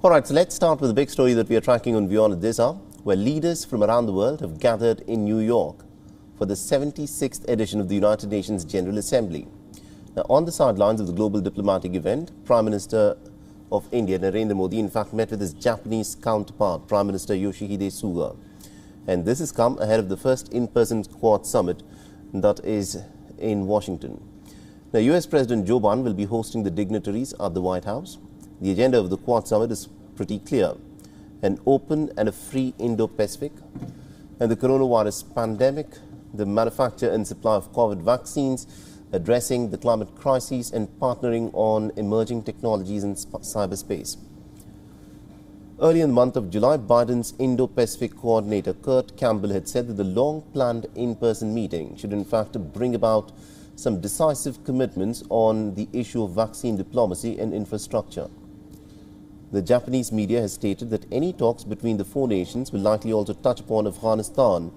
All right, so let's start with the big story that we are tracking on WION at this hour, where leaders from around the world have gathered in New York for the 76th edition of the United Nations General Assembly. Now, on the sidelines of the global diplomatic event, Prime Minister of India, Narendra Modi, in fact, met with his Japanese counterpart, Prime Minister Yoshihide Suga. And this has come ahead of the first in-person Quad summit that is in Washington. Now, US President Joe Biden will be hosting the dignitaries at the White House. The agenda of the Quad summit is pretty clear: an open and a free Indo-Pacific, and the coronavirus pandemic, the manufacture and supply of COVID vaccines, addressing the climate crisis, and partnering on emerging technologies in cyberspace. Early in the month of July, Biden's Indo-Pacific coordinator Kurt Campbell had said that the long-planned in-person meeting should in fact bring about some decisive commitments on the issue of vaccine diplomacy and infrastructure. The Japanese media has stated that any talks between the four nations will likely also touch upon Afghanistan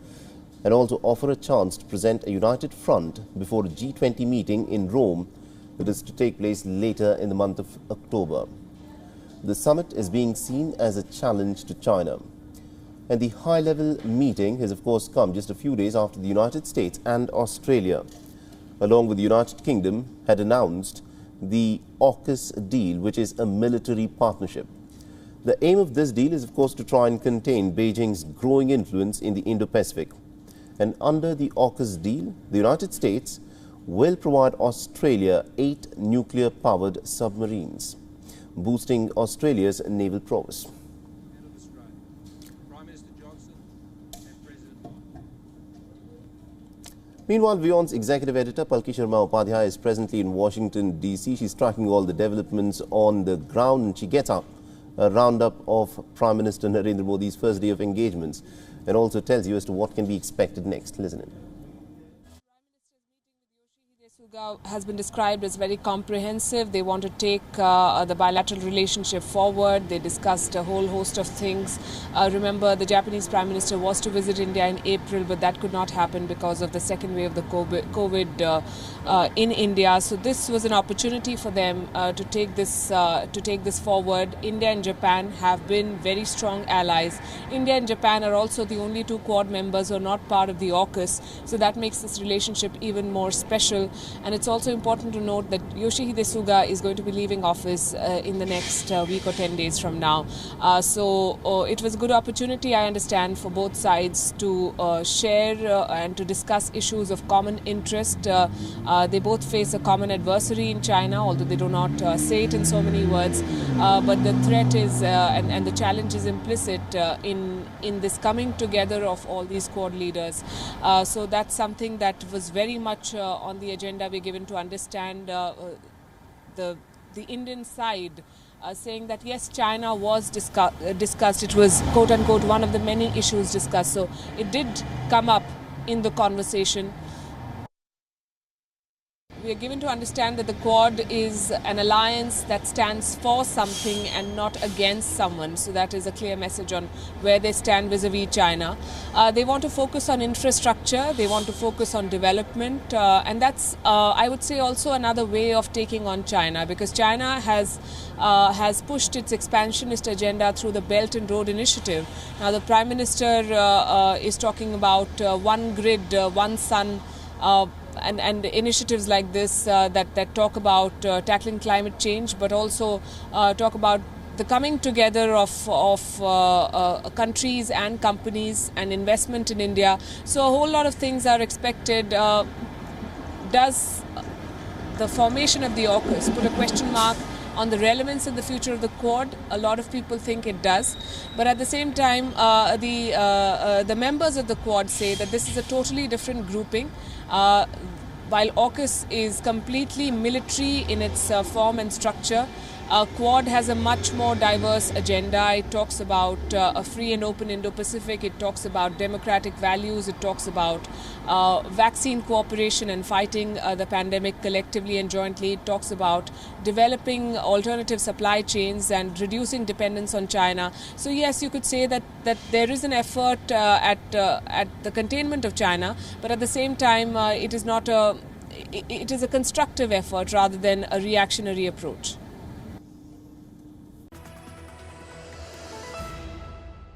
and also offer a chance to present a united front before a G20 meeting in Rome that is to take place later in the month of October. The summit is being seen as a challenge to China. And the high-level meeting has, of course, come just a few days after the United States and Australia, along with the United Kingdom, had announced the AUKUS deal, which is a military partnership. The aim of this deal is, of course, to try and contain Beijing's growing influence in the Indo-Pacific. And under the AUKUS deal, the United States will provide Australia 8 nuclear-powered submarines, boosting Australia's naval prowess. Meanwhile, WION's executive editor Palki Sharma Upadhyay is presently in Washington, D.C. She's tracking all the developments on the ground, and she gets up a roundup of Prime Minister Narendra Modi's first day of engagements and also tells you as to what can be expected next. Listen in. Has been described as very comprehensive. They want to take the bilateral relationship forward. They discussed a whole host of things. Remember, the Japanese Prime Minister was to visit India in April, but that could not happen because of the second wave of the COVID in India. So this was an opportunity for them to take this forward. India and Japan have been very strong allies. India and Japan are also the only two Quad members who are not part of the AUKUS. So that makes this relationship even more special. And it's also important to note that Yoshihide Suga is going to be leaving office in the next week or 10 days from now. So it was a good opportunity, I understand, for both sides to share and to discuss issues of common interest. They both face a common adversary in China, although they do not say it in so many words. But the threat is and the challenge is implicit in this coming together of all these Quad leaders. So that's something that was very much on the agenda. We're given to understand the Indian side saying that yes, China was discussed. It was quote unquote one of the many issues discussed. So it did come up in the conversation. We are given to understand that the Quad is an alliance that stands for something and not against someone. So that is a clear message on where they stand vis-a-vis China. They want to focus on infrastructure. They want to focus on development. And that's, I would say, also another way of taking on China, because China has pushed its expansionist agenda through the Belt and Road Initiative. Now, the Prime Minister is talking about one grid, one sun, and initiatives like this that talk about tackling climate change, but also talk about the coming together of countries and companies and investment in India. So a whole lot of things are expected. Does the formation of the AUKUS put a question mark on the relevance and the future of the Quad? A lot of people think it does. But at the same time, the members of the Quad say that this is a totally different grouping. While AUKUS is completely military in its form and structure, Quad has a much more diverse agenda. It talks about a free and open Indo-Pacific. It talks about democratic values. It talks about vaccine cooperation and fighting the pandemic collectively and jointly. It talks about developing alternative supply chains and reducing dependence on China. So yes, you could say that there is an effort at the containment of China, but at the same time, it is a constructive effort rather than a reactionary approach.